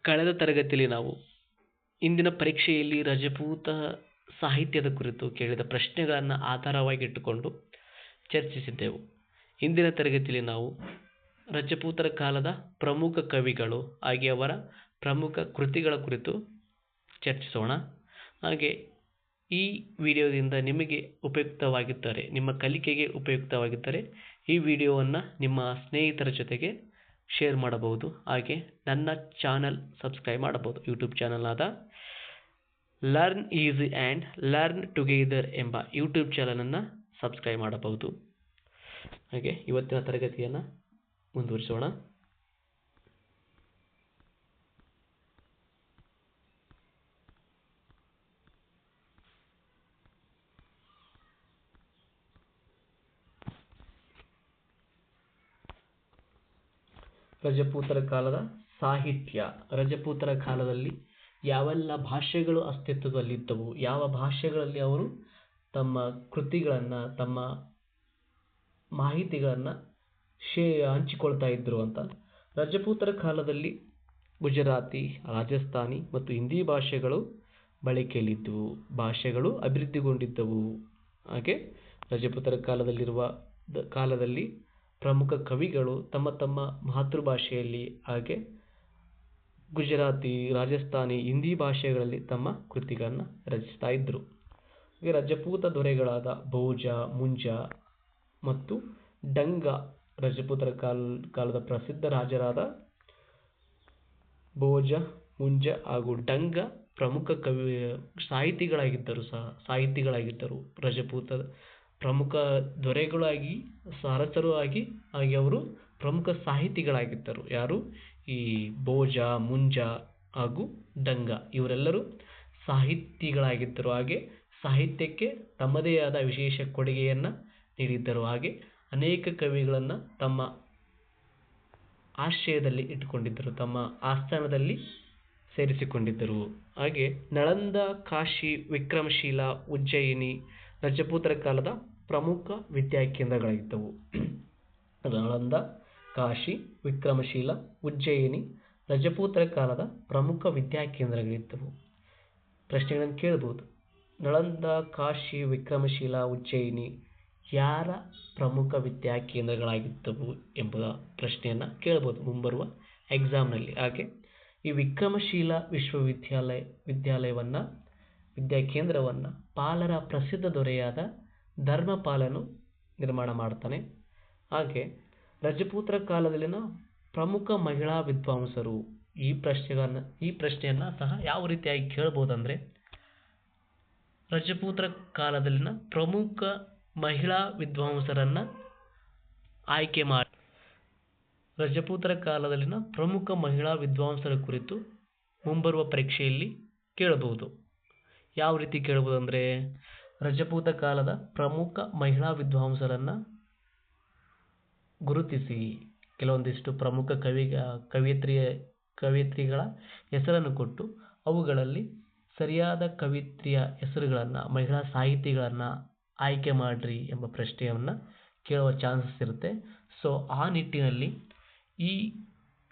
ಕಳೆದ ತರಗತಿಯಲ್ಲಿ ನಾವು ಇಂದಿನ ಪರೀಕ್ಷೆಯಲ್ಲಿ ರಜಪೂತ ಸಾಹಿತ್ಯದ ಕುರಿತು ಕೇಳಿದ ಪ್ರಶ್ನೆಗಳನ್ನು ಆಧಾರವಾಗಿಟ್ಟುಕೊಂಡು ಚರ್ಚಿಸಿದ್ದೆವು. ಇಂದಿನ ತರಗತಿಯಲ್ಲಿ ನಾವು ರಜಪೂತರ ಕಾಲದ ಪ್ರಮುಖ ಕವಿಗಳು ಹಾಗೆ ಅವರ ಪ್ರಮುಖ ಕೃತಿಗಳ ಕುರಿತು ಚರ್ಚಿಸೋಣ. ಹಾಗೆ ಈ ವಿಡಿಯೋದಿಂದ ನಿಮಗೆ ಉಪಯುಕ್ತವಾಗಿದ್ದರೆ, ನಿಮ್ಮ ಕಲಿಕೆಗೆ ಉಪಯುಕ್ತವಾಗಿದ್ದರೆ ಈ ವಿಡಿಯೋವನ್ನು ನಿಮ್ಮ ಸ್ನೇಹಿತರ ಜೊತೆಗೆ ಶೇರ್ ಮಾಡಬಹುದು. ಹಾಗೆ ನನ್ನ ಚಾನಲ್ ಸಬ್ಸ್ಕ್ರೈಬ್ ಮಾಡಬಹುದು. ಯೂಟ್ಯೂಬ್ ಚಾನಲ್ ಆದ learn easy and learn together ಎಂಬ ಯೂಟ್ಯೂಬ್ ಚಾನಲನ್ನು ಸಬ್ಸ್ಕ್ರೈಬ್ ಮಾಡಬಹುದು. ಹಾಗೆ ಇವತ್ತಿನ ತರಗತಿಯನ್ನು ಮುಂದುವರಿಸೋಣ. ರಜಪೂತರ ಕಾಲದ ಸಾಹಿತ್ಯ. ರಜಪೂತರ ಕಾಲದಲ್ಲಿ ಯಾವೆಲ್ಲ ಭಾಷೆಗಳು ಅಸ್ತಿತ್ವದಲ್ಲಿದ್ದವು, ಯಾವ ಭಾಷೆಗಳಲ್ಲಿ ಅವರು ತಮ್ಮ ಕೃತಿಗಳನ್ನು, ತಮ್ಮ ಮಾಹಿತಿಗಳನ್ನು ಹಂಚಿಕೊಳ್ತಾ ಇದ್ದರು ಅಂತ. ರಜಪೂತರ ಕಾಲದಲ್ಲಿ ಗುಜರಾತಿ, ರಾಜಸ್ಥಾನಿ ಮತ್ತು ಹಿಂದಿ ಭಾಷೆಗಳು ಬಳಕೆಯಲ್ಲಿದ್ದವು, ಭಾಷೆಗಳು ಅಭಿವೃದ್ಧಿಗೊಂಡಿದ್ದವು. ಹಾಗೆ ರಜಪೂತರ ಕಾಲದಲ್ಲಿ ಪ್ರಮುಖ ಕವಿಗಳು ತಮ್ಮ ತಮ್ಮ ಮಾತೃಭಾಷೆಯಲ್ಲಿ ಹಾಗೆ ಗುಜರಾತಿ, ರಾಜಸ್ಥಾನಿ, ಹಿಂದಿ ಭಾಷೆಗಳಲ್ಲಿ ತಮ್ಮ ಕೃತಿಗಳನ್ನು ರಚಿಸ್ತಾ ಇದ್ದರು. ಹಾಗೆ ರಜಪೂತ ದೊರೆಗಳಾದ ಭೋಜ, ಮುಂಜ ಮತ್ತು ಡಂಗ, ರಜಪೂತರ ಕಾಲದ ಪ್ರಸಿದ್ಧ ರಾಜರಾದ ಭೋಜ, ಮುಂಜ ಹಾಗೂ ಡಂಗ ಪ್ರಮುಖ ಸಾಹಿತಿಗಳಾಗಿದ್ದರು. ರಜಪೂತ ಪ್ರಮುಖ ದೊರೆಗಳಾಗಿ, ಅರಸರು ಆಗಿ, ಹಾಗೆ ಅವರು ಪ್ರಮುಖ ಸಾಹಿತಿಗಳಾಗಿದ್ದರು. ಯಾರು? ಈ ಭೋಜ, ಮುಂಜ ಹಾಗೂ ಡಂಗ ಇವರೆಲ್ಲರೂ ಸಾಹಿತಿಗಳಾಗಿದ್ದರು. ಹಾಗೆ ಸಾಹಿತ್ಯಕ್ಕೆ ತಮ್ಮದೇ ಆದ ವಿಶೇಷ ಕೊಡುಗೆಯನ್ನು ನೀಡಿದ್ದರು. ಹಾಗೆ ಅನೇಕ ಕವಿಗಳನ್ನು ತಮ್ಮ ಆಶ್ರಯದಲ್ಲಿ ಇಟ್ಟುಕೊಂಡಿದ್ದರು, ತಮ್ಮ ಆಸ್ಥಾನದಲ್ಲಿ ಸೇರಿಸಿಕೊಂಡಿದ್ದರು. ಹಾಗೆ ನಳಂದ, ಕಾಶಿ, ವಿಕ್ರಮಶೀಲ, ಉಜ್ಜಯಿನಿ ರಜಪೂತರ ಕಾಲದ ಪ್ರಮುಖ ವಿದ್ಯಾಕೇಂದ್ರಗಳಾಗಿದ್ದವು. ನಳಂದ, ಕಾಶಿ, ವಿಕ್ರಮಶೀಲ, ಉಜ್ಜಯಿನಿ ರಜಪೂತರ ಕಾಲದ ಪ್ರಮುಖ ವಿದ್ಯಾಕೇಂದ್ರಗಳಿದ್ದವು. ಪ್ರಶ್ನೆಗಳನ್ನು ಕೇಳಬಹುದು. ನಳಂದ, ಕಾಶಿ, ವಿಕ್ರಮಶೀಲ, ಉಜ್ಜಯಿನಿ ಯಾರ ಪ್ರಮುಖ ವಿದ್ಯಾಕೇಂದ್ರಗಳಾಗಿದ್ದವು ಎಂಬ ಪ್ರಶ್ನೆಯನ್ನು ಕೇಳಬಹುದು ಮುಂಬರುವ ಎಕ್ಸಾಮ್ನಲ್ಲಿ. ಹಾಗೆ ಈ ವಿಕ್ರಮಶೀಲ ವಿದ್ಯಾಕೇಂದ್ರವನ್ನು ಪಾಲರ ಪ್ರಸಿದ್ಧ ದೊರೆಯಾದ ಧರ್ಮಪಾಲನು ನಿರ್ಮಾಣ ಮಾಡ್ತಾನೆ. ಹಾಗೆ ರಜಪೂತರ ಕಾಲದಲ್ಲಿನ ಪ್ರಮುಖ ಮಹಿಳಾ ವಿದ್ವಾಂಸರು. ಈ ಪ್ರಶ್ನೆಯನ್ನು ಸಹ ಯಾವ ರೀತಿಯಾಗಿ ಕೇಳಬಹುದಂದರೆ, ರಜಪೂತರ ಕಾಲದಲ್ಲಿನ ಪ್ರಮುಖ ಮಹಿಳಾ ವಿದ್ವಾಂಸರನ್ನು ಆಯ್ಕೆ ಮಾಡಿ. ರಜಪೂತರ ಕಾಲದಲ್ಲಿನ ಪ್ರಮುಖ ಮಹಿಳಾ ವಿದ್ವಾಂಸರ ಕುರಿತು ಮುಂಬರುವ ಪರೀಕ್ಷೆಯಲ್ಲಿ ಕೇಳಬಹುದು. ಯಾವ ರೀತಿ ಕೇಳಬಹುದು ಅಂದರೆ, ರಜಪೂತ ಕಾಲದ ಪ್ರಮುಖ ಮಹಿಳಾ ವಿದ್ವಾಂಸರನ್ನು ಗುರುತಿಸಿ, ಕೆಲವೊಂದಿಷ್ಟು ಪ್ರಮುಖ ಕವಿಯತ್ರಿಗಳ ಹೆಸರನ್ನು ಕೊಟ್ಟು ಅವುಗಳಲ್ಲಿ ಸರಿಯಾದ ಕವಿತ್ರಿಯ ಹೆಸರುಗಳನ್ನು, ಮಹಿಳಾ ಸಾಹಿತಿಗಳನ್ನು ಆಯ್ಕೆ ಮಾಡ್ರಿ ಎಂಬ ಪ್ರಶ್ನೆಯನ್ನು ಕೇಳುವ ಚಾನ್ಸಸ್ ಇರುತ್ತೆ. ಸೊ ಆ ನಿಟ್ಟಿನಲ್ಲಿ ಈ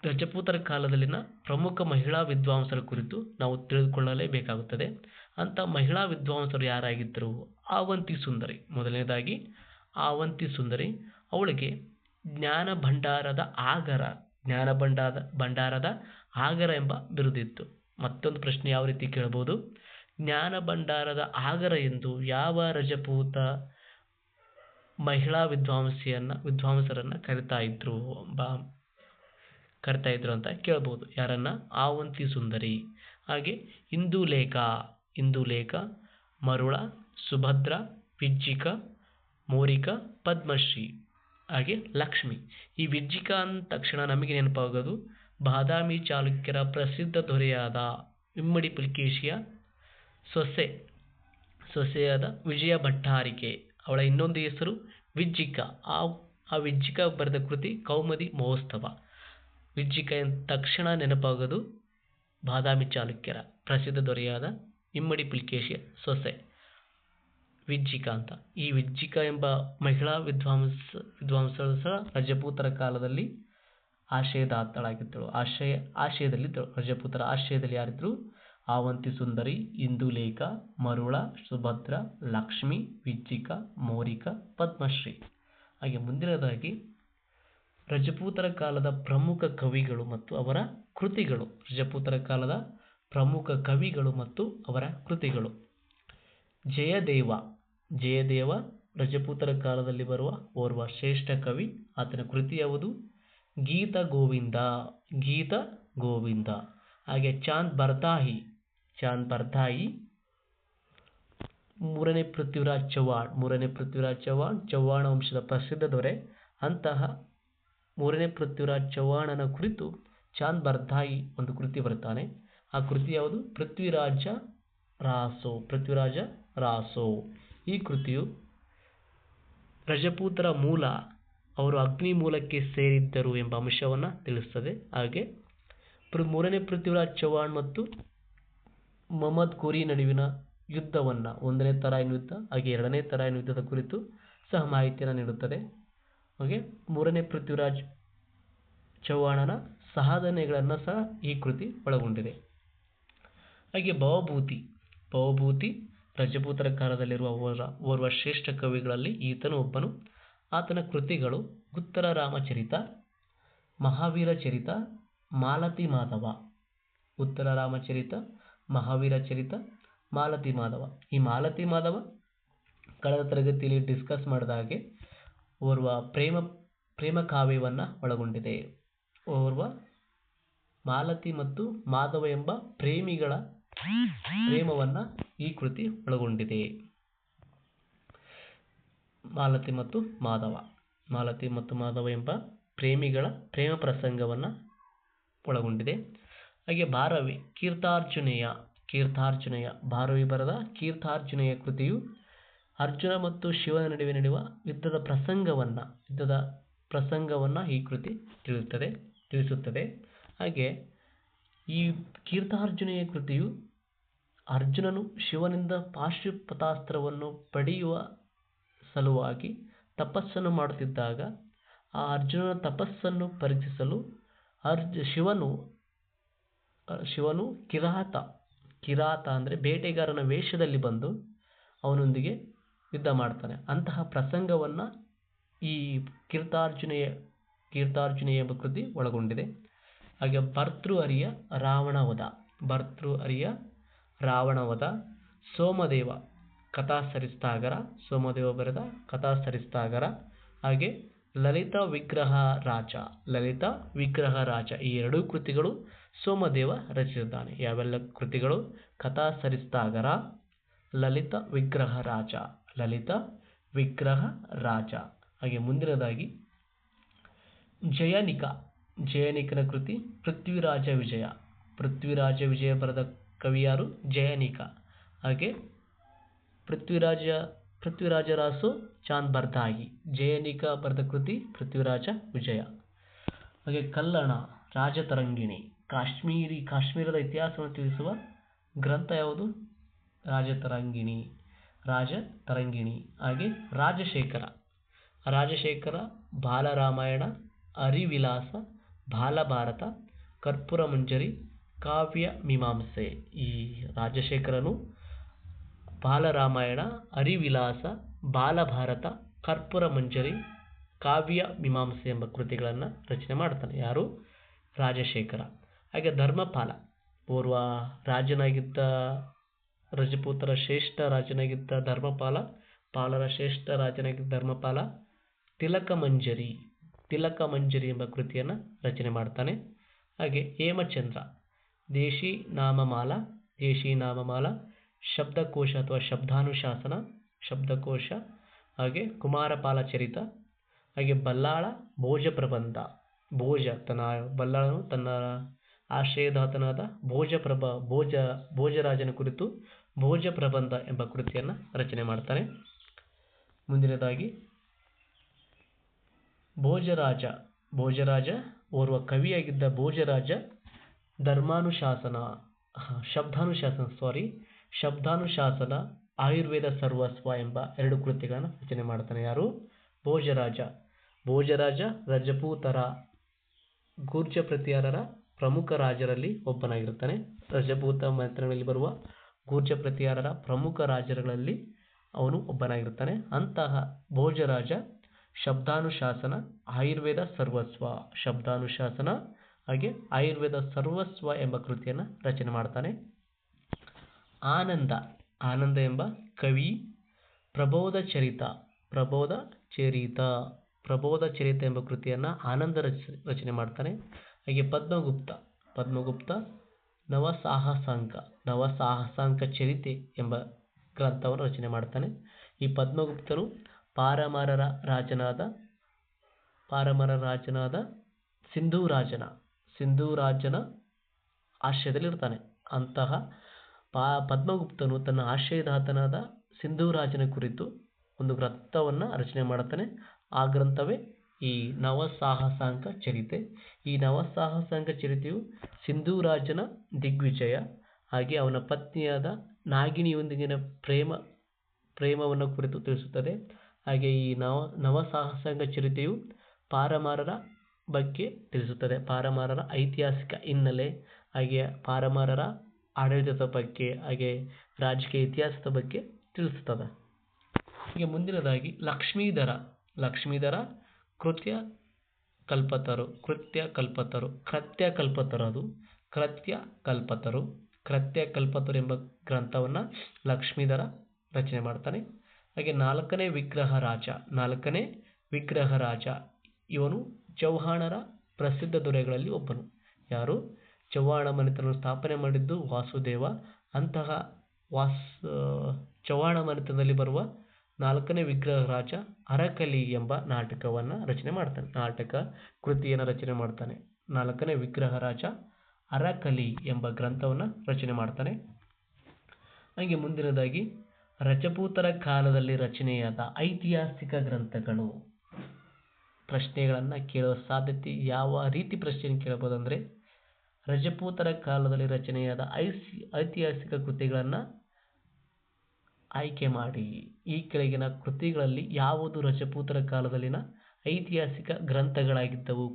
ರಜಪೂತರ ಕಾಲದಲ್ಲಿನ ಪ್ರಮುಖ ಮಹಿಳಾ ವಿದ್ವಾಂಸರ ಕುರಿತು ನಾವು ತಿಳಿದುಕೊಳ್ಳಲೇಬೇಕಾಗುತ್ತದೆ. ಅಂಥ ಮಹಿಳಾ ವಿದ್ವಾಂಸರು ಯಾರಾಗಿದ್ದರು? ಆವಂತಿ ಸುಂದರಿ. ಮೊದಲನೇದಾಗಿ ಆವಂತಿ ಸುಂದರಿ. ಅವಳಿಗೆ ಜ್ಞಾನ ಭಂಡಾರದ ಆಗರ ಎಂಬ ಬಿರುದಿತ್ತು. ಮತ್ತೊಂದು ಪ್ರಶ್ನೆ ಯಾವ ರೀತಿ ಕೇಳಬಹುದು? ಜ್ಞಾನ ಭಂಡಾರದ ಆಗರ ಎಂದು ಯಾವ ರಜಪೂತ ಮಹಿಳಾ ವಿದ್ವಾಂಸರನ್ನು ಕರಿತಾ ಇದ್ರು ಅಂತ ಕೇಳಬಹುದು. ಯಾರನ್ನ? ಆವಂತಿ ಸುಂದರಿ. ಹಾಗೆ ಇಂದುಲೇಖ, ಮರುಳ, ಸುಭದ್ರ, ವಿಜ್ಜಿಕ, ಮೋರಿಕ, ಪದ್ಮಶ್ರೀ ಹಾಗೆ ಲಕ್ಷ್ಮಿ. ಈ ವಿಜ್ಜಿಕ ಅಂದ ತಕ್ಷಣ ನಮಗೆ ನೆನಪಾಗೋದು ಬಾದಾಮಿ ಚಾಲುಕ್ಯರ ಪ್ರಸಿದ್ಧ ದೊರೆಯಾದ ಇಮ್ಮಡಿ ಪುಲಿಕೇಶಿಯ ಸೊಸೆಯಾದ ವಿಜಯ ಭಟ್ಟಾರಿಕೆ. ಅವಳ ಇನ್ನೊಂದು ಹೆಸರು ವಿಜ್ಜಿಕ. ಆ ವಿಜ್ಜಿಕ ಬರೆದ ಕೃತಿ ಕೌಮುದಿ ಮಹೋತ್ಸವ. ವಿಜ್ಜಿಕ ಎಂದ ತಕ್ಷಣ ನೆನಪಾಗೋದು ಬಾದಾಮಿ ಚಾಲುಕ್ಯರ ಪ್ರಸಿದ್ಧ ದೊರೆಯಾದ ಇಮ್ಮಡಿ ಪುಲಿಕೇಶಿಯ ಸೊಸೆ ವಿಜ್ಜಿಕ ಅಂತ. ಈ ವಿಜ್ಜಿಕ ಎಂಬ ಮಹಿಳಾ ವಿದ್ವಾಂಸರು ಸಹ ರಜಪೂತರ ಕಾಲದಲ್ಲಿ ಆಶಯದಾತಳಾಗಿದ್ದಳು. ಆಶಯದಲ್ಲಿದ್ದಳು. ರಜಪೂತರ ಆಶಯದಲ್ಲಿ ಯಾರಿದ್ರು? ಆವಂತಿ ಸುಂದರಿ, ಇಂದುಲೇಖ, ಮರುಳ, ಸುಭದ್ರ, ಲಕ್ಷ್ಮಿ, ವಿಜ್ಜಿಕ, ಮೌರಿಕ, ಪದ್ಮಶ್ರೀ. ಹಾಗೆ ಮುಂದಿನದಾಗಿ ರಜಪೂತರ ಕಾಲದ ಪ್ರಮುಖ ಕವಿಗಳು ಮತ್ತು ಅವರ ಕೃತಿಗಳು. ರಜಪೂತರ ಕಾಲದ ಪ್ರಮುಖ ಕವಿಗಳು ಮತ್ತು ಅವರ ಕೃತಿಗಳು. ಜಯದೇವ. ಜಯದೇವ ರಜಪೂತರ ಕಾಲದಲ್ಲಿ ಬರುವ ಓರ್ವ ಶ್ರೇಷ್ಠ ಕವಿ. ಆತನ ಕೃತಿ ಯಾವುದು? ಗೀತ ಗೋವಿಂದ. ಗೀತ ಗೋವಿಂದ. ಹಾಗೆ ಚಾಂದ್ ಬರ್ದಾಯಿ. ಚಾಂದ್ ಬರ್ದಾಯಿ. ಮೂರನೇ ಪೃಥ್ವಿರಾಜ್ ಚವ್ಹಾಣ್. ಮೂರನೇ ಪೃಥ್ವಿರಾಜ್ ಚವ್ಹಾಣ್ ಚವ್ಹಾಣ ವಂಶದ ಪ್ರಸಿದ್ಧ ದೊರೆ. ಅಂತಹ ಮೂರನೇ ಪೃಥ್ವಿರಾಜ್ ಚವ್ಹಾಣನ ಕುರಿತು ಚಾಂದ್ ಬರ್ದಾಯಿ ಒಂದು ಕೃತಿ ಬರ್ತಾನೆ. ಆ ಕೃತಿ ಯಾವುದು? ಪೃಥ್ವಿರಾಜ ರಾಸೋ. ಪೃಥ್ವಿರಾಜ ರಾಸೋ. ಈ ಕೃತಿಯು ರಜಪೂತರ ಮೂಲ, ಅವರು ಅಗ್ನಿ ಮೂಲಕ್ಕೆ ಸೇರಿದ್ದರು ಎಂಬ ಅಂಶವನ್ನು ತಿಳಿಸ್ತದೆ. ಹಾಗೆ ಮೂರನೇ ಪೃಥ್ವಿರಾಜ್ ಚವ್ಹಾಣ್ ಮತ್ತು ಮೊಹಮ್ಮದ್ ಘೋರಿ ನಡುವಿನ ಯುದ್ಧವನ್ನು, 1ನೇ ತರಾಯಿನ್ ಯುದ್ಧ ಹಾಗೆ 2ನೇ ತರಾಯಿನ್ ಯುದ್ಧದ ಕುರಿತು ಸಹ ಮಾಹಿತಿಯನ್ನು ನೀಡುತ್ತದೆ. ಹಾಗೆ ಮೂರನೇ ಪೃಥ್ವಿರಾಜ್ ಚವ್ಹಾಣನ ಸಾಧನೆಗಳನ್ನು ಸಹ ಈ ಕೃತಿ ಒಳಗೊಂಡಿದೆ. ಹಾಗೆ ಭವಭೂತಿ. ಭವಭೂತಿ ರಜಪೂತರ ಕಾಲದಲ್ಲಿರುವ ಓರ್ವ ಶ್ರೇಷ್ಠ ಕವಿಗಳಲ್ಲಿ ಈತನು ಒಬ್ಬನು. ಆತನ ಕೃತಿಗಳು ಉತ್ತರ ರಾಮಚರಿತ, ಮಹಾವೀರ ಚರಿತ, ಮಾಲತಿ ಮಾಧವ. ಉತ್ತರ ರಾಮಚರಿತ, ಮಹಾವೀರ ಚರಿತ, ಮಾಲತಿ ಮಾಧವ. ಈ ಮಾಲತಿ ಮಾಧವ ಕಳೆದ ತರಗತಿಯಲ್ಲಿ ಡಿಸ್ಕಸ್ ಮಾಡಿದ ಹಾಗೆ ಓರ್ವ ಪ್ರೇಮ ಕಾವ್ಯವನ್ನು ಒಳಗೊಂಡಿದೆ. ಓರ್ವ ಮಾಲತಿ ಮತ್ತು ಮಾಧವ ಎಂಬ ಪ್ರೇಮಿಗಳ ಪ್ರೇಮವನ್ನು ಈ ಕೃತಿ ಒಳಗೊಂಡಿದೆ. ಮಾಲತಿ ಮತ್ತು ಮಾಧವ. ಮಾಲತಿ ಮತ್ತು ಮಾಧವ ಎಂಬ ಪ್ರೇಮಿಗಳ ಪ್ರೇಮ ಪ್ರಸಂಗವನ್ನು ಒಳಗೊಂಡಿದೆ. ಹಾಗೆ ಭಾರವಿ. ಕೀರ್ತಾರ್ಜುನೇಯ. ಕೀರ್ತಾರ್ಜುನೇಯ. ಭಾರವಿ ಬರೆದ ಕೀರ್ತಾರ್ಜುನೇಯ ಕೃತಿಯು ಅರ್ಜುನ ಮತ್ತು ಶಿವನ ನಡುವೆ ನಡೆಯುವ ಯುದ್ಧದ ಪ್ರಸಂಗವನ್ನು ಈ ಕೃತಿ ತಿಳಿಸುತ್ತದೆ. ಹಾಗೆ ಈ ಕೀರ್ತಾರ್ಜುನೇಯ ಕೃತಿಯು ಅರ್ಜುನನು ಶಿವನಿಂದ ಪಾಶುಪತಾಸ್ತ್ರವನ್ನು ಪಡೆಯುವ ಸಲುವಾಗಿ ತಪಸ್ಸನ್ನು ಮಾಡುತ್ತಿದ್ದಾಗ ಆ ಅರ್ಜುನನ ತಪಸ್ಸನ್ನು ಪರೀಕ್ಷಿಸಲು ಶಿವನು ಕಿರಾತ ಅಂದರೆ ಬೇಟೆಗಾರನ ವೇಷದಲ್ಲಿ ಬಂದು ಅವನೊಂದಿಗೆ ಯುದ್ಧ ಮಾಡ್ತಾನೆ. ಅಂತಹ ಪ್ರಸಂಗವನ್ನು ಈ ಕೀರ್ತಾರ್ಜುನೇಯ ಎಂಬ ಕೃತಿ ಒಳಗೊಂಡಿದೆ. ಹಾಗೆ ಭರ್ತೃಹರಿಯ ರಾವಣವಧ. ಭರ್ತೃಹರಿಯ ರಾವಣವಧ. ಸೋಮದೇವ ಕಥಾಸರಿತ್ಸಾಗರ. ಸೋಮದೇವ ಬರೆದ ಕಥಾಸರಿತ್ಸಾಗರ. ಹಾಗೆ ಲಲಿತ ವಿಗ್ರಹ ರಾಜ. ಲಲಿತ ವಿಗ್ರಹ ರಾಜ. ಈ ಎರಡೂ ಕೃತಿಗಳು ಸೋಮದೇವ ರಚಿಸಿದ್ದಾನೆ. ಯಾವೆಲ್ಲ ಕೃತಿಗಳು? ಕಥಾಸರಿತ್ಸಾಗರ, ಲಲಿತ ವಿಗ್ರಹ ರಾಜ. ಲಲಿತ ವಿಗ್ರಹ ರಾಜ. ಹಾಗೆ ಮುಂದಿನದಾಗಿ ಜಯನಿಕ. ಜಯನಿಕನ ಕೃತಿ ಪೃಥ್ವಿರಾಜ ವಿಜಯ. ಪೃಥ್ವಿರಾಜ ವಿಜಯ ಬರೆದ ಕವಿ ಯಾರು? ಜಯನಿಕ. ಹಾಗೆ ಪೃಥ್ವಿರಾಜ ರಾಸೋ ಚಾಂದ್ ಬರ್ದಾಯಿ. ಜಯನಿಕ ಬರೆದ ಕೃತಿ ಪೃಥ್ವಿರಾಜ ವಿಜಯ. ಹಾಗೆ ಕಲ್ಲಣ. ರಾಜತರಂಗಿಣಿ. ಕಾಶ್ಮೀರದ ಇತಿಹಾಸವನ್ನು ತಿಳಿಸುವ ಗ್ರಂಥ ಯಾವುದು? ರಾಜತರಂಗಿಣಿ. ಹಾಗೆ ರಾಜಶೇಖರ ಬಾಲರಾಮಾಯಣ, ಹರಿವಿಲಾಸ, ಬಾಲಭಾರತ, ಕರ್ಪೂರ ಮಂಜರಿ, ಕಾವ್ಯ ಮೀಮಾಂಸೆ. ಈ ರಾಜಶೇಖರನು ಬಾಲರಾಮಾಯಣ, ಹರಿವಿಲಾಸ, ಬಾಲಭಾರತ, ಕರ್ಪೂರ ಮಂಜರಿ, ಕಾವ್ಯ ಮೀಮಾಂಸೆ ಎಂಬ ಕೃತಿಗಳನ್ನು ರಚನೆ ಮಾಡ್ತಾನೆ. ಯಾರು? ರಾಜಶೇಖರ. ಹಾಗೆ ಧರ್ಮಪಾಲ. ಓರ್ವ ರಾಜನಾಗಿದ್ದ, ರಜಪೂತರ ಶ್ರೇಷ್ಠ ರಾಜನಾಗಿದ್ದ ಧರ್ಮಪಾಲ. ಪಾಲರ ಶ್ರೇಷ್ಠ ರಾಜನಾಗಿದ್ದ ಧರ್ಮಪಾಲ ತಿಲಕ ಮಂಜರಿ ಎಂಬ ಕೃತಿಯನ್ನು ರಚನೆ ಮಾಡ್ತಾನೆ. ಹಾಗೆ ಹೇಮಚಂದ್ರ. ದೇಶಿ ನಾಮಮಾಲ, ಶಬ್ದಕೋಶ ಅಥವಾ ಶಬ್ದಾನುಶಾಸನ, ಶಬ್ದಕೋಶ. ಹಾಗೆ ಕುಮಾರಪಾಲ ಚರಿತ. ಹಾಗೆ ಬಲ್ಲಾಳ ಭೋಜ ಪ್ರಬಂಧ. ಬಲ್ಲಾಳನು ತನ್ನ ಆಶ್ರಯದಾತನಾದ ಭೋಜರಾಜನ ಕುರಿತು ಭೋಜ ಪ್ರಬಂಧ ಎಂಬ ಕೃತಿಯನ್ನು ರಚನೆ ಮಾಡ್ತಾನೆ. ಮುಂದಿನದಾಗಿ ಭೋಜರಾಜ ಓರ್ವ ಕವಿಯಾಗಿದ್ದ ಭೋಜರಾಜ ಶಬ್ದಾನುಶಾಸನ, ಆಯುರ್ವೇದ ಸರ್ವಸ್ವ ಎಂಬ 2 ಕೃತಿಗಳನ್ನು ರಚನೆ ಮಾಡ್ತಾನೆ. ಯಾರು? ಭೋಜರಾಜ. ರಜಪೂತರ ಗೂರ್ಜ ಪ್ರತಿಹಾರರ ಪ್ರಮುಖ ರಾಜರಲ್ಲಿ ಒಬ್ಬನಾಗಿರ್ತಾನೆ. ರಜಪೂತ ಮಂತ್ರಿಗಳಲ್ಲಿ ಬರುವ ಗೂರ್ಜ ಪ್ರತಿಹಾರರ ಪ್ರಮುಖ ರಾಜರುಗಳಲ್ಲಿ ಅವನು ಒಬ್ಬನಾಗಿರ್ತಾನೆ. ಅಂತಹ ಭೋಜರಾಜ ಶಬ್ದಾನುಶಾಸನ, ಆಯುರ್ವೇದ ಸರ್ವಸ್ವ, ಶಬ್ದಾನುಶಾಸನ ಹಾಗೆ ಆಯುರ್ವೇದ ಸರ್ವಸ್ವ ಎಂಬ ಕೃತಿಯನ್ನು ರಚನೆ ಮಾಡ್ತಾನೆ. ಆನಂದ ಆನಂದ ಎಂಬ ಕವಿ ಪ್ರಬೋಧ ಚರಿತ ಎಂಬ ಕೃತಿಯನ್ನು ಆನಂದ ರಚನೆ ಮಾಡ್ತಾನೆ. ಹಾಗೆ ಪದ್ಮಗುಪ್ತ ನವಸಾಹಸಾಂಕ ಚರಿತೆ ಎಂಬ ಗ್ರಂಥವನ್ನು ರಚನೆ ಮಾಡ್ತಾನೆ. ಈ ಪದ್ಮಗುಪ್ತನು ಪಾರಮಾರರ ರಾಜನಾದ ಸಿಂಧೂರಾಜನ ಆಶ್ರಯದಲ್ಲಿರ್ತಾನೆ. ಅಂತಹ ಪದ್ಮಗುಪ್ತನು ತನ್ನ ಆಶ್ರಯದಾತನಾದ ಸಿಂಧೂರಾಜನ ಕುರಿತು ಒಂದು ಗ್ರಂಥವನ್ನು ರಚನೆ ಮಾಡುತ್ತಾನೆ. ಆ ಗ್ರಂಥವೇ ಈ ನವಸಾಹಸಾಂಕ ಚರಿತೆ. ಈ ನವಸಾಹಸಾಂಕ ಚರಿತೆಯು ಸಿಂಧೂರಾಜನ ದಿಗ್ವಿಜಯ ಹಾಗೆ ಅವನ ಪತ್ನಿಯಾದ ನಾಗಿಣಿಯೊಂದಿಗಿನ ಪ್ರೇಮವನ್ನು ಕುರಿತು ತಿಳಿಸುತ್ತದೆ. ಹಾಗೆ ಈ ನವಸಾಹಸಾಂಕ ಚರಿತೆಯು ಪಾರಮಾರರ ಬಗ್ಗೆ ತಿಳಿಸುತ್ತದೆ. ಪಾರಮಾರರ ಐತಿಹಾಸಿಕ ಹಿನ್ನೆಲೆ ಹಾಗೆ ಪಾರಮಾರರ ಆಡಳಿತದ ಬಗ್ಗೆ ಹಾಗೆ ರಾಜಕೀಯ ಇತಿಹಾಸದ ಬಗ್ಗೆ ತಿಳಿಸುತ್ತದೆ. ಹೀಗೆ ಮುಂದಿನದಾಗಿ ಲಕ್ಷ್ಮೀಧರ ಕೃತ್ಯ ಕಲ್ಪತರು ಎಂಬ ಗ್ರಂಥವನ್ನು ಲಕ್ಷ್ಮೀಧರ ರಚನೆ ಮಾಡ್ತಾನೆ. ಹಾಗೆ ನಾಲ್ಕನೇ ವಿಗ್ರಹ ರಾಜ ಇವನು ಚೌಹಾಣರ ಪ್ರಸಿದ್ಧ ದೊರೆಗಳಲ್ಲಿ ಒಬ್ಬನು. ಯಾರು? ಚೌಹಾಣ ಮನೆತನವನ್ನು ಸ್ಥಾಪನೆ ಮಾಡಿದ್ದು ವಾಸುದೇವ. ಅಂತಹ ಚೌಹಾಣ ಮನೆತನದಲ್ಲಿ ಬರುವ ನಾಲ್ಕನೇ ವಿಗ್ರಹ ರಾಜ ಅರಕಲಿ ಎಂಬ ನಾಟಕವನ್ನು ರಚನೆ ಮಾಡ್ತಾನೆ. ಕೃತಿಯನ್ನು ರಚನೆ ಮಾಡ್ತಾನೆ. ನಾಲ್ಕನೇ ವಿಗ್ರಹ ರಾಜ ಅರಕಲಿ ಎಂಬ ಗ್ರಂಥವನ್ನು ರಚನೆ ಮಾಡ್ತಾನೆ. ಹಾಗೆ ಮುಂದಿನದಾಗಿ ರಜಪೂತರ ಕಾಲದಲ್ಲಿ ರಚನೆಯಾದ ಐತಿಹಾಸಿಕ ಗ್ರಂಥಗಳು. ಪ್ರಶ್ನೆಗಳನ್ನು ಕೇಳುವ ಸಾಧ್ಯತೆ ಯಾವ ರೀತಿ ಪ್ರಶ್ನೆಯನ್ನು ಕೇಳಬಹುದು ಅಂದರೆ, ರಜಪೂತರ ಕಾಲದಲ್ಲಿ ರಚನೆಯಾದ ಐತಿಹಾಸಿಕ ಕೃತಿಗಳನ್ನು ಆಯ್ಕೆ ಮಾಡಿ. ಈ ಕೆಳಗಿನ ಕೃತಿಗಳಲ್ಲಿ ಯಾವುದು ರಜಪೂತರ ಕಾಲದಲ್ಲಿನ ಐತಿಹಾಸಿಕ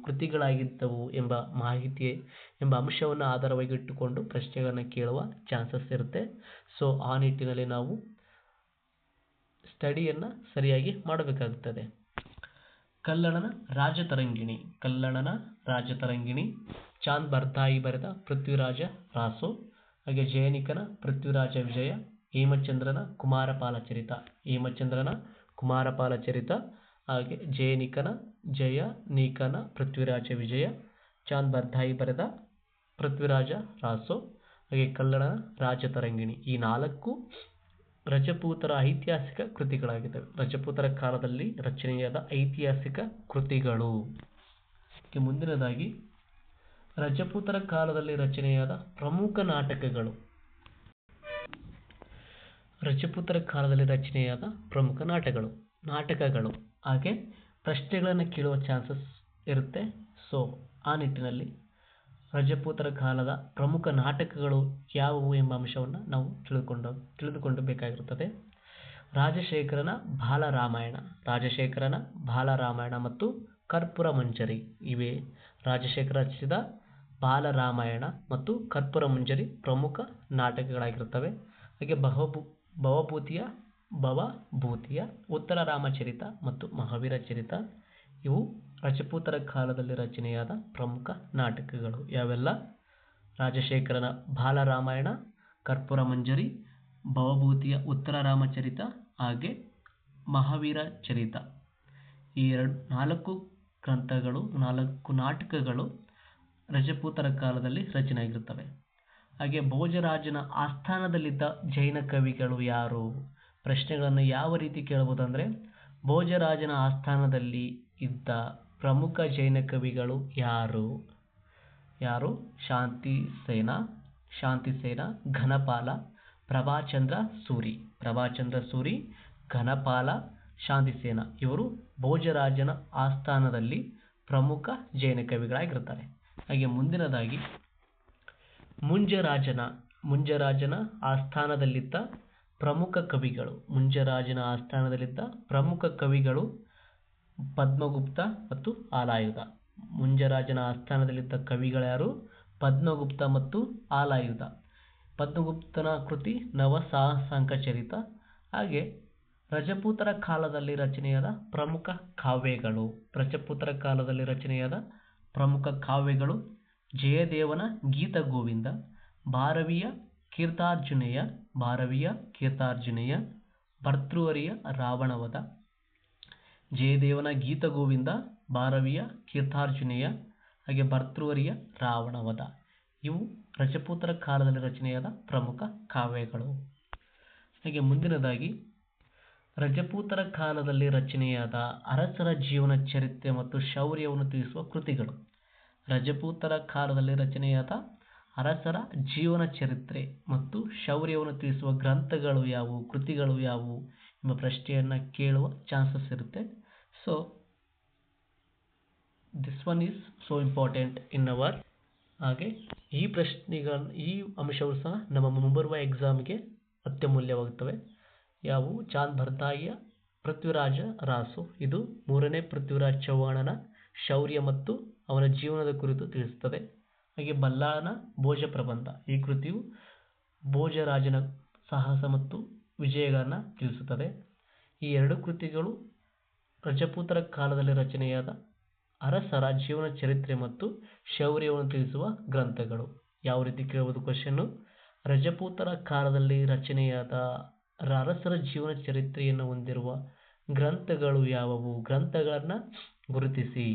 ಕೃತಿಗಳಾಗಿದ್ದವು ಎಂಬ ಅಂಶವನ್ನು ಆಧಾರವಾಗಿ ಇಟ್ಟುಕೊಂಡು ಪ್ರಶ್ನೆಗಳನ್ನು ಕೇಳುವ ಚಾನ್ಸಸ್ ಇರುತ್ತೆ. ಸೊ ಆ ನಿಟ್ಟಿನಲ್ಲಿ ನಾವು ಸ್ಟಡಿಯನ್ನು ಸರಿಯಾಗಿ ಮಾಡಬೇಕಾಗುತ್ತದೆ. ಕಲ್ಲಣನ ರಾಜತರಂಗಿಣಿ ಚಾಂದ್ ಬರ್ದಾಯಿ ಬರೆದ ಪೃಥ್ವಿರಾಜ ರಾಸೋ. ಹಾಗೆ ಜಯನಿಕನ ಪೃಥ್ವಿರಾಜ ವಿಜಯ, ಹೇಮಚಂದ್ರನ ಕುಮಾರಪಾಲ ಚರಿತ ಹಾಗೆ ಜಯನಿಕನ ಪೃಥ್ವಿರಾಜ ವಿಜಯ, ಚಾಂದ್ ಬರ್ದಾಯಿ ಬರೆದ ಪೃಥ್ವಿರಾಜ ರಾಸೋ ಹಾಗೆ ಕಲ್ಲಣನ ರಾಜತರಂಗಿಣಿ. ಈ 4 ರಜಪೂತರ ಐತಿಹಾಸಿಕ ಕೃತಿಗಳಾಗಿದ್ದಾವೆ. ರಜಪೂತರ ಕಾಲದಲ್ಲಿ ರಚನೆಯಾದ ಐತಿಹಾಸಿಕ ಕೃತಿಗಳು. ಮುಂದಿನದಾಗಿ ರಜಪೂತರ ಕಾಲದಲ್ಲಿ ರಚನೆಯಾದ ಪ್ರಮುಖ ನಾಟಕಗಳು. ಹಾಗೆ ಪ್ರಶ್ನೆಗಳನ್ನು ಕೇಳುವ ಚಾನ್ಸಸ್ ಇರುತ್ತೆ. ಸೊ ಆ ನಿಟ್ಟಿನಲ್ಲಿ ರಜಪೂತರ ಕಾಲದ ಪ್ರಮುಖ ನಾಟಕಗಳು ಯಾವುವು ಎಂಬ ಅಂಶವನ್ನು ನಾವು ತಿಳಿದುಕೊಂಡು ಬೇಕಾಗಿರುತ್ತದೆ. ರಾಜಶೇಖರನ ಬಾಲರಾಮಾಯಣ ಮತ್ತು ಕರ್ಪೂರ ಮಂಜರಿ ಇವೆ ರಾಜಶೇಖರ ರಚಿಸಿದ ಬಾಲರಾಮಾಯಣ ಮತ್ತು ಕರ್ಪೂರ ಮಂಜರಿ ಪ್ರಮುಖ ನಾಟಕಗಳಾಗಿರುತ್ತವೆ. ಹಾಗೆ ಭವಭೂತಿಯ ಉತ್ತರ ರಾಮಚರಿತ ಮತ್ತು ಮಹಾವೀರ ಚರಿತ ಇವು ರಜಪೂತರ ಕಾಲದಲ್ಲಿ ರಚನೆಯಾದ ಪ್ರಮುಖ ನಾಟಕಗಳು. ಯಾವೆಲ್ಲ? ರಾಜಶೇಖರನ ಬಾಲರಾಮಾಯಣ, ಕರ್ಪೂರ ಮಂಜರಿ, ಭವಭೂತಿಯ ಉತ್ತರ ರಾಮಚರಿತ ಹಾಗೆ ಮಹಾವೀರ ಚರಿತ. ಈ 4 ನಾಟಕಗಳು ರಜಪೂತರ ಕಾಲದಲ್ಲಿ ರಚನೆಯಾಗಿರುತ್ತವೆ. ಹಾಗೆ ಭೋಜರಾಜನ ಆಸ್ಥಾನದಲ್ಲಿದ್ದ ಜೈನ ಕವಿಗಳು ಯಾರು? ಪ್ರಶ್ನೆಗಳನ್ನು ಯಾವ ರೀತಿ ಕೇಳಬಹುದು ಅಂದರೆ, ಭೋಜರಾಜನ ಆಸ್ಥಾನದಲ್ಲಿ ಇದ್ದ ಪ್ರಮುಖ ಜೈನ ಕವಿಗಳು ಯಾರು? ಶಾಂತಿಸೇನ, ಘನಪಾಲ, ಪ್ರಭಾಚಂದ್ರ ಸೂರಿ, ಘನಪಾಲ, ಶಾಂತಿಸೇನ ಇವರು ಭೋಜರಾಜನ ಆಸ್ಥಾನದಲ್ಲಿ ಪ್ರಮುಖ ಜೈನ ಕವಿಗಳಾಗಿರ್ತಾರೆ. ಹಾಗೆ ಮುಂದಿನದಾಗಿ ಮುಂಜರಾಜನ ಆಸ್ಥಾನದಲ್ಲಿದ್ದ ಪ್ರಮುಖ ಕವಿಗಳು ಪದ್ಮಗುಪ್ತ ಮತ್ತು ಆಲಾಯುಧ. ಮುಂಜರಾಜನ ಆಸ್ಥಾನದಲ್ಲಿದ್ದ ಕವಿಗಳ್ಯಾರು? ಪದ್ಮಗುಪ್ತ ಮತ್ತು ಆಲಾಯುಧ. ಪದ್ಮಗುಪ್ತನ ಕೃತಿ ನವ ಸಾಹಸಾಂಕ ಚರಿತ. ಹಾಗೆ ರಜಪೂತರ ಕಾಲದಲ್ಲಿ ರಚನೆಯಾದ ಪ್ರಮುಖ ಕಾವ್ಯಗಳು. ರಜಪೂತರ ಕಾಲದಲ್ಲಿ ರಚನೆಯಾದ ಪ್ರಮುಖ ಕಾವ್ಯಗಳು: ಜಯದೇವನ ಗೀತಗೋವಿಂದ, ಭಾರವಿಯ ಕೀರ್ತಾರ್ಜುನೇಯ, ಭರ್ತೃಹರಿಯ ರಾವಣವಧ. ಜಯದೇವನ ಗೀತಗೋವಿಂದ, ಭಾರವಿಯ ಕೀರ್ತಾರ್ಜುನೇಯ, ಹಾಗೆ ಭರ್ತೃಹರಿಯ ರಾವಣವಧ. ಇವು ರಜಪೂತರ ಕಾಲದಲ್ಲಿ ರಚನೆಯಾದ ಪ್ರಮುಖ ಕಾವ್ಯಗಳು. ಹಾಗೆ ಮುಂದಿನದಾಗಿ ರಜಪೂತರ ಕಾಲದಲ್ಲಿ ರಚನೆಯಾದ ಅರಸರ ಜೀವನ ಚರಿತ್ರೆ ಮತ್ತು ಶೌರ್ಯವನ್ನು ತಿಳಿಸುವ ಕೃತಿಗಳು. ರಜಪೂತರ ಕಾಲದಲ್ಲಿ ರಚನೆಯಾದ ಅರಸರ ಜೀವನ ಚರಿತ್ರೆ ಮತ್ತು ಶೌರ್ಯವನ್ನು ತಿಳಿಸುವ ಗ್ರಂಥಗಳು ಯಾವುವು, ಕೃತಿಗಳು ಯಾವುವು ಎಂಬ ಪ್ರಶ್ನೆಯನ್ನು ಕೇಳುವ ಚಾನ್ಸಸ್ ಇರುತ್ತೆ. So this one is so important in our. ಹಾಗೆ ಈ ಅಂಶಗಳು ಸಹ ನಮ್ಮ ಮುಂಬರುವ ಎಕ್ಸಾಮ್ಗೆ ಅತ್ಯಮೂಲ್ಯವಾಗುತ್ತವೆ. ಯಾವುವು? ಚಾಂದ್ ಭರ್ತಾಯಿಯ ಪೃಥ್ವಿರಾಜ ರಾಸು. ಇದು 3ನೇ ಪೃಥ್ವಿರಾಜ್ ಚೌಹಾಣನ ಶೌರ್ಯ ಮತ್ತು ಅವನ ಜೀವನದ ಕುರಿತು ತಿಳಿಸುತ್ತದೆ. ಹಾಗೆ ಬಲ್ಲಾಳನ ಭೋಜ ಪ್ರಬಂಧ. ಈ ಕೃತಿಯು ಭೋಜರಾಜನ ಸಾಹಸ ಮತ್ತು ವಿಜಯಗಳನ್ನು ತಿಳಿಸುತ್ತದೆ. ಈ ಎರಡು ಕೃತಿಗಳು ರಜಪೂತರ ಕಾಲದಲ್ಲಿ ರಚನೆಯಾದ ಅರಸರ ಜೀವನ ಚರಿತ್ರೆ ಮತ್ತು ಶೌರ್ಯವನ್ನು ತಿಳಿಸುವ ಗ್ರಂಥಗಳು. ಯಾವ ರೀತಿ ಕೇಳಬಹುದು ಕ್ವಶನ್ನು? ರಜಪೂತರ ಕಾಲದಲ್ಲಿ ರಚನೆಯಾದ ಅರಸರ ಜೀವನ ಚರಿತ್ರೆಯನ್ನು ಹೊಂದಿರುವ ಗ್ರಂಥಗಳು ಯಾವುವು? ಗ್ರಂಥಗಳನ್ನು ಗುರುತಿಸಿ.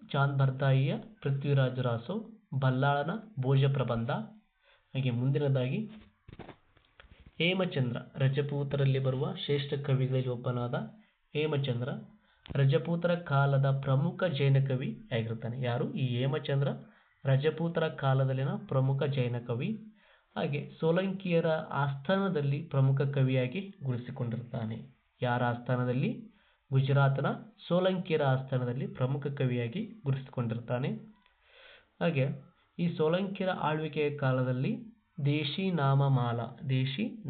ಚಾಂದ್ ಭರ್ತಾಯಿಯ ಪೃಥ್ವಿರಾಜ ರಾಸು, ಬಲ್ಲಾಳನ ಭೋಜ ಪ್ರಬಂಧ. ಹಾಗೆ ಮುಂದಿನದಾಗಿ ಹೇಮಚಂದ್ರ. ರಜಪೂತರಲ್ಲಿ ಬರುವ ಶ್ರೇಷ್ಠ ಕವಿಗಳಲ್ಲಿ ಒಬ್ಬನಾದ ಹೇಮಚಂದ್ರ ರಜಪೂತರ ಕಾಲದ ಪ್ರಮುಖ ಜೈನ ಕವಿ ಆಗಿರ್ತಾನೆ. ಯಾರು? ಈ ಹೇಮಚಂದ್ರ ರಜಪೂತರ ಕಾಲದಲ್ಲಿನ ಪ್ರಮುಖ ಜೈನ ಕವಿ. ಹಾಗೆ ಸೋಲಂಕಿಯರ ಆಸ್ಥಾನದಲ್ಲಿ ಪ್ರಮುಖ ಕವಿಯಾಗಿ ಗುರುತಿಸಿಕೊಂಡಿರ್ತಾನೆ. ಯಾರ ಆಸ್ಥಾನದಲ್ಲಿ? ಗುಜರಾತ್ನ ಸೋಲಂಕಿಯರ ಆಸ್ಥಾನದಲ್ಲಿ ಪ್ರಮುಖ ಕವಿಯಾಗಿ ಗುರುತಿಸಿಕೊಂಡಿರ್ತಾನೆ. ಹಾಗೆ ಈ ಸೋಲಂಕಿಯರ ಆಳ್ವಿಕೆಯ ಕಾಲದಲ್ಲಿ ದೇಶಿ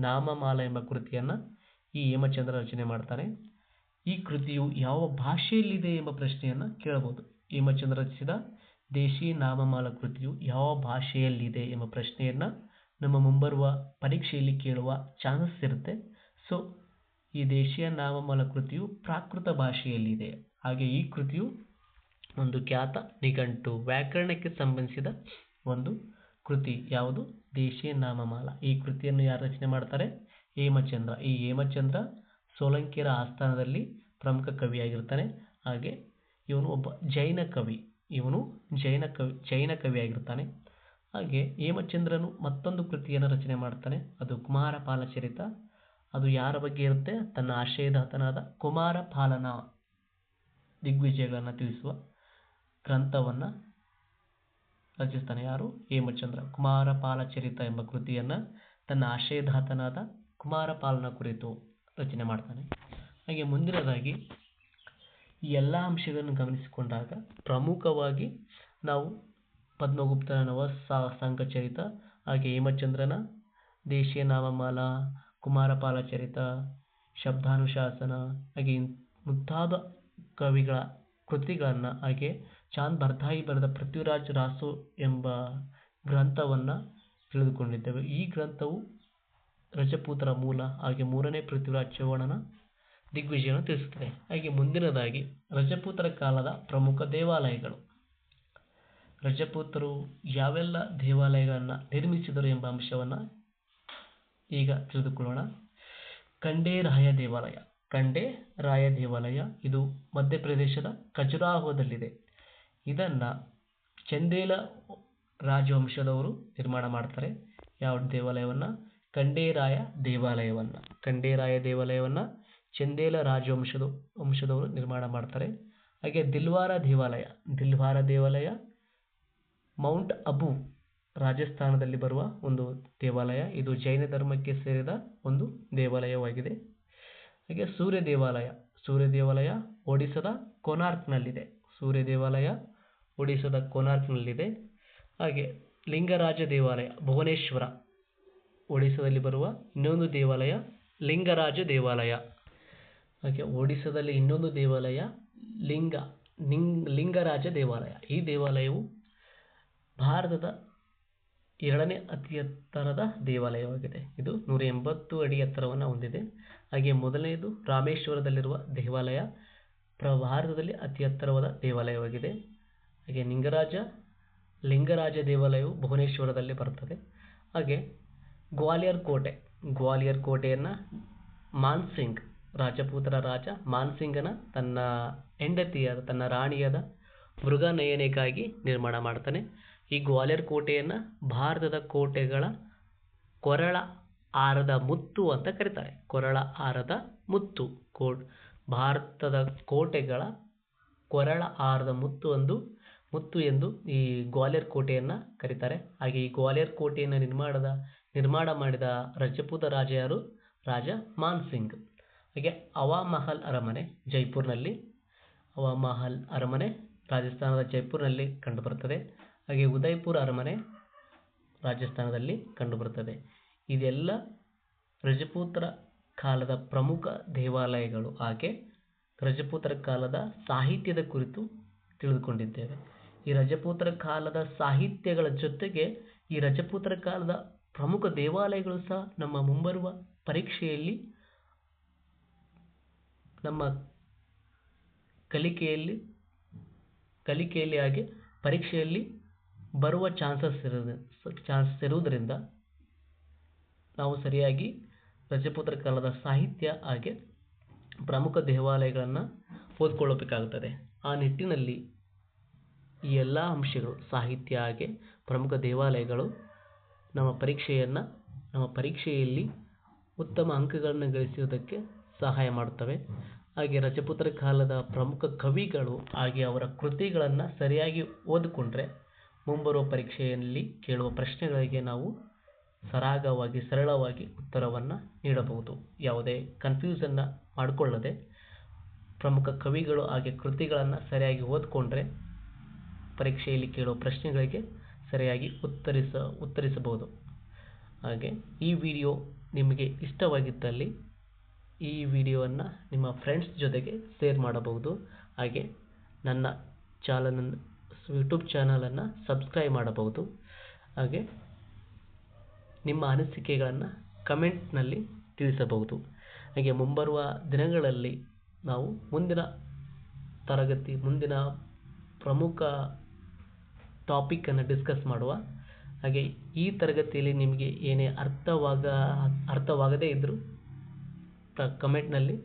ನಾಮಮಾಲ ಎಂಬ ಕೃತಿಯನ್ನು ಈ ಹೇಮಚಂದ್ರ ರಚನೆ ಮಾಡ್ತಾನೆ. ಈ ಕೃತಿಯು ಯಾವ ಭಾಷೆಯಲ್ಲಿದೆ ಎಂಬ ಪ್ರಶ್ನೆಯನ್ನು ಕೇಳಬಹುದು. ಹೇಮಚಂದ್ರ ರಚಿಸಿದ ದೇಶಿ ನಾಮಮಾಲ ಕೃತಿಯು ಯಾವ ಭಾಷೆಯಲ್ಲಿದೆ ಎಂಬ ಪ್ರಶ್ನೆಯನ್ನು ನಮ್ಮ ಮುಂಬರುವ ಪರೀಕ್ಷೆಯಲ್ಲಿ ಕೇಳುವ ಚಾನ್ಸಸ್ ಇರುತ್ತೆ. ಸೊ ಈ ದೇಶೀಯ ನಾಮಮಾಲ ಕೃತಿಯು ಪ್ರಾಕೃತ ಭಾಷೆಯಲ್ಲಿದೆ. ಹಾಗೆ ಈ ಕೃತಿಯು ಒಂದು ಖ್ಯಾತ ನಿಘಂಟು, ವ್ಯಾಕರಣಕ್ಕೆ ಸಂಬಂಧಿಸಿದ ಒಂದು ಕೃತಿ. ಯಾವುದು? ದೇಶೀಯ ನಾಮಮಾಲ. ಈ ಕೃತಿಯನ್ನು ಯಾರು ರಚನೆ ಮಾಡ್ತಾರೆ? ಹೇಮಚಂದ್ರ. ಈ ಹೇಮಚಂದ್ರ ಸೋಲಂಕಿಯರ ಆಸ್ಥಾನದಲ್ಲಿ ಪ್ರಮುಖ ಕವಿಯಾಗಿರ್ತಾನೆ. ಹಾಗೆ ಇವನು ಒಬ್ಬ ಜೈನ ಕವಿ ಆಗಿರ್ತಾನೆ. ಹಾಗೆ ಹೇಮಚಂದ್ರನು ಮತ್ತೊಂದು ಕೃತಿಯನ್ನು ರಚನೆ ಮಾಡ್ತಾನೆ. ಅದು ಕುಮಾರಪಾಲ ಚರಿತ. ಅದು ಯಾರ ಬಗ್ಗೆ ಇರುತ್ತೆ? ತನ್ನ ಆಶ್ರಯದಾತನಾದ ಕುಮಾರಪಾಲನ ದಿಗ್ವಿಜಯಗಳನ್ನು ತಿಳಿಸುವ ಗ್ರಂಥವನ್ನು ರಚಿಸ್ತಾನೆ. ಯಾರು? ಹೇಮಚಂದ್ರ. ಕುಮಾರಪಾಲ ಚರಿತ ಎಂಬ ಕೃತಿಯನ್ನು ತನ್ನ ಆಶ್ರಯದಾತನಾದ ಕುಮಾರಪಾಲನ ಕುರಿತು ರಚನೆ ಮಾಡ್ತಾನೆ. ಹಾಗೆ ಮುಂದಿನದಾಗಿ ಈ ಎಲ್ಲ ಅಂಶಗಳನ್ನು ಗಮನಿಸಿಕೊಂಡಾಗ ಪ್ರಮುಖವಾಗಿ ನಾವು ಪದ್ಮಗುಪ್ತನ ನವ ಸಾಹಸಾಂಕ ಚರಿತ, ಹಾಗೆ ಹೇಮಚಂದ್ರನ ದೇಶೀಯ ನಾಮಮಾಲ, ಕುಮಾರಪಾಲ ಚರಿತ, ಶಬ್ದಾನುಶಾಸನ, ಹಾಗೆ ಮುಂತಾದ ಕವಿಗಳ ಕೃತಿಗಳನ್ನು, ಹಾಗೆ ಚಾಂದ್ ಭರ್ತಾಯಿ ಬರೆದ ಪೃಥ್ವಿರಾಜ್ ರಾಸು ಎಂಬ ಗ್ರಂಥವನ್ನು ತಿಳಿದುಕೊಂಡಿದ್ದೇವೆ. ಈ ಗ್ರಂಥವು ರಜಪೂತರ ಮೂಲ, ಹಾಗೆ 3ನೇ ಪೃಥ್ವಿರಾಜ್ ಚೌಹಾಣನ ದಿಗ್ವಿಜಯವನ್ನು ತಿಳಿಸುತ್ತದೆ. ಹಾಗೆ ಮುಂದಿನದಾಗಿ ರಜಪೂತರ ಕಾಲದ ಪ್ರಮುಖ ದೇವಾಲಯಗಳು. ರಜಪೂತರು ಯಾವೆಲ್ಲ ದೇವಾಲಯಗಳನ್ನು ನಿರ್ಮಿಸಿದರು ಎಂಬ ಅಂಶವನ್ನು ಈಗ ತಿಳಿದುಕೊಳ್ಳೋಣ. ಖಂಡೇರಾಯ ದೇವಾಲಯ ಇದು ಮಧ್ಯಪ್ರದೇಶದ ಖಜುರಾಹೋದಲ್ಲಿದೆ. ಇದನ್ನು ಚಂದೇಲ ರಾಜವಂಶದವರು ನಿರ್ಮಾಣ ಮಾಡ್ತಾರೆ. ಯಾವ ದೇವಾಲಯವನ್ನು? ಖಂಡೇರಾಯ ದೇವಾಲಯವನ್ನು ಚಂದೇಲ ರಾಜವಂಶದವರು ನಿರ್ಮಾಣ ಮಾಡ್ತಾರೆ. ಹಾಗೆ ದಿಲ್ವಾರ ದೇವಾಲಯ ಮೌಂಟ್ ಅಬು ರಾಜಸ್ಥಾನದಲ್ಲಿ ಬರುವ ಒಂದು ದೇವಾಲಯ. ಇದು ಜೈನ ಧರ್ಮಕ್ಕೆ ಸೇರಿದ ಒಂದು ದೇವಾಲಯವಾಗಿದೆ. ಹಾಗೆ ಸೂರ್ಯ ದೇವಾಲಯ ಒಡಿಸ್ಸಾದ ಕೋನಾರ್ಕ್ನಲ್ಲಿದೆ. ಹಾಗೆ ಲಿಂಗರಾಜ ದೇವಾಲಯ ಭುವನೇಶ್ವರ, ಒಡಿಸ್ಸಾದಲ್ಲಿ ಬರುವ ಇನ್ನೊಂದು ದೇವಾಲಯ ಲಿಂಗರಾಜ ದೇವಾಲಯ. ಹಾಗೆ ಒಡಿಸ್ಸಾದಲ್ಲಿ ಇನ್ನೊಂದು ದೇವಾಲಯ ಲಿಂಗರಾಜ ದೇವಾಲಯ. ಈ ದೇವಾಲಯವು ಭಾರತದ 2ನೇ ಅತಿ ಎತ್ತರದ ದೇವಾಲಯವಾಗಿದೆ. ಇದು 180 ಅಡಿ ಎತ್ತರವನ್ನು ಹೊಂದಿದೆ. ಹಾಗೆ ಮೊದಲನೆಯದು ರಾಮೇಶ್ವರದಲ್ಲಿರುವ ದೇವಾಲಯ ಭಾರತದಲ್ಲಿ ಅತಿ ಎತ್ತರವಾದ ದೇವಾಲಯವಾಗಿದೆ. ಹಾಗೆ ಲಿಂಗರಾಜ ದೇವಾಲಯವು ಭುವನೇಶ್ವರದಲ್ಲಿ ಬರುತ್ತದೆ. ಹಾಗೆ ಗ್ವಾಲಿಯರ್ ಕೋಟೆಯನ್ನು ಮಾನ್ಸಿಂಗ್, ರಾಜಪೂತರ ರಾಜ ಮಾನ್ಸಿಂಗನ ತನ್ನ ಹೆಂಡತಿಯಾದ, ತನ್ನ ರಾಣಿಯಾದ ಮೃಗನಯನೆಗಾಗಿ ನಿರ್ಮಾಣ ಮಾಡ್ತಾನೆ. ಈ ಗ್ವಾಲಿಯರ್ ಕೋಟೆಯನ್ನು ಭಾರತದ ಕೋಟೆಗಳ ಕೊರಳ ಹಾರದ ಮುತ್ತು ಅಂತ ಕರೀತಾರೆ. ಕೊರಳ ಹಾರದ ಮುತ್ತು, ಭಾರತದ ಕೋಟೆಗಳ ಕೊರಳ ಹಾರದ ಮುತ್ತು ಎಂದು ಈ ಗ್ವಾಲಿಯರ್ ಕೋಟೆಯನ್ನು ಕರೀತಾರೆ. ಹಾಗೆ ಈ ಗ್ವಾಲಿಯರ್ ಕೋಟೆಯನ್ನು ನಿರ್ಮಾಣ ಮಾಡಿದ ರಜಪೂತ ರಾಜ ಯಾರು? ರಾಜ ಮಾನ್ಸಿಂಗ್. ಹಾಗೆ ಹವಾಮಹಲ್ ಅರಮನೆ ಜೈಪುರ್ನಲ್ಲಿ, ರಾಜಸ್ಥಾನದ ಜೈಪುರ್ನಲ್ಲಿ ಕಂಡುಬರುತ್ತದೆ. ಹಾಗೆ ಉದಯ್ಪುರ ಅರಮನೆ ರಾಜಸ್ಥಾನದಲ್ಲಿ ಕಂಡುಬರುತ್ತದೆ. ಇದೆಲ್ಲ ರಜಪೂತರ ಕಾಲದ ಪ್ರಮುಖ ದೇವಾಲಯಗಳು. ಹಾಗೆ ರಜಪೂತರ ಕಾಲದ ಸಾಹಿತ್ಯದ ಕುರಿತು ತಿಳಿದುಕೊಂಡಿದ್ದೇವೆ. ಈ ರಜಪೂತರ ಕಾಲದ ಸಾಹಿತ್ಯಗಳ ಜೊತೆಗೆ ಈ ರಜಪೂತರ ಕಾಲದ ಪ್ರಮುಖ ದೇವಾಲಯಗಳು ಸಹ ನಮ್ಮ ಮುಂಬರುವ ಪರೀಕ್ಷೆಯಲ್ಲಿ, ನಮ್ಮ ಕಲಿಕೆಯಲ್ಲಿ ಹಾಗೆ ಪರೀಕ್ಷೆಯಲ್ಲಿ ಬರುವ ಚಾನ್ಸಸ್ ಇರುವುದರಿಂದ ನಾವು ಸರಿಯಾಗಿ ರಜಪೂತರ ಕಾಲದ ಸಾಹಿತ್ಯ ಹಾಗೆ ಪ್ರಮುಖ ದೇವಾಲಯಗಳನ್ನು ಓದ್ಕೊಳ್ಳಬೇಕಾಗುತ್ತದೆ. ಆ ನಿಟ್ಟಿನಲ್ಲಿ ಈ ಎಲ್ಲ ಅಂಶಗಳು, ಸಾಹಿತ್ಯ ಹಾಗೆ ಪ್ರಮುಖ ದೇವಾಲಯಗಳು ನಮ್ಮ ಪರೀಕ್ಷೆಯಲ್ಲಿ ಉತ್ತಮ ಅಂಕಗಳನ್ನು ಗಳಿಸುವುದಕ್ಕೆ ಸಹಾಯ ಮಾಡುತ್ತವೆ. ಹಾಗೆ ರಜಪೂತರ ಕಾಲದ ಪ್ರಮುಖ ಕವಿಗಳು ಹಾಗೆ ಅವರ ಕೃತಿಗಳನ್ನು ಸರಿಯಾಗಿ ಓದಿಕೊಂಡ್ರೆ ಮುಂಬರುವ ಪರೀಕ್ಷೆಯಲ್ಲಿ ಕೇಳುವ ಪ್ರಶ್ನೆಗಳಿಗೆ ನಾವು ಸರಳವಾಗಿ ಉತ್ತರವನ್ನು ನೀಡಬಹುದು. ಯಾವುದೇ ಕನ್ಫ್ಯೂಸನ್ನು ಮಾಡಿಕೊಳ್ಳದೆ ಪ್ರಮುಖ ಕವಿಗಳು ಹಾಗೆ ಕೃತಿಗಳನ್ನು ಸರಿಯಾಗಿ ಓದಿಕೊಂಡ್ರೆ ಪರೀಕ್ಷೆಯಲ್ಲಿ ಕೇಳುವ ಪ್ರಶ್ನೆಗಳಿಗೆ ಸರಿಯಾಗಿ ಉತ್ತರಿಸಬಹುದು. ಹಾಗೆ ಈ ವಿಡಿಯೋ ನಿಮಗೆ ಇಷ್ಟವಾಗಿದ್ದಲ್ಲಿ ಈ ವಿಡಿಯೋವನ್ನು ನಿಮ್ಮ ಫ್ರೆಂಡ್ಸ್ ಜೊತೆಗೆ ಶೇರ್ ಮಾಡಬಹುದು. ಹಾಗೆ ನನ್ನ ಯೂಟ್ಯೂಬ್ ಚಾನಲನ್ನು ಸಬ್ಸ್ಕ್ರೈಬ್ ಮಾಡಬಹುದು. ಹಾಗೆ ನಿಮ್ಮ ಅನಿಸಿಕೆಗಳನ್ನು ಕಮೆಂಟ್ನಲ್ಲಿ ತಿಳಿಸಬಹುದು. ಹಾಗೆ ಮುಂಬರುವ ದಿನಗಳಲ್ಲಿ ನಾವು ಮುಂದಿನ ಪ್ರಮುಖ ಟಾಪಿಕನ್ನು ಡಿಸ್ಕಸ್ ಮಾಡುವ. ಹಾಗೆ ಈ ತರಗತಿಯಲ್ಲಿ ನಿಮಗೆ ಏನೇ ಅರ್ಥವಾಗದೇ ಇದ್ದರೂ ಕಮೆಂಟ್ನಲ್ಲಿ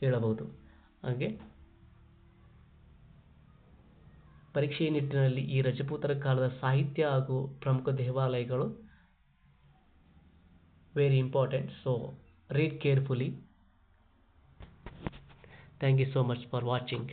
ಹೇಳಬಹುದು. ಹಾಗೆ ಪರೀಕ್ಷೆಯ ನಿಟ್ಟಿನಲ್ಲಿ ಈ ರಜಪೂತರ ಕಾಲದ ಸಾಹಿತ್ಯ ಹಾಗೂ ಪ್ರಮುಖ ದೇವಾಲಯಗಳು very important. So read carefully. Thank you so much for watching.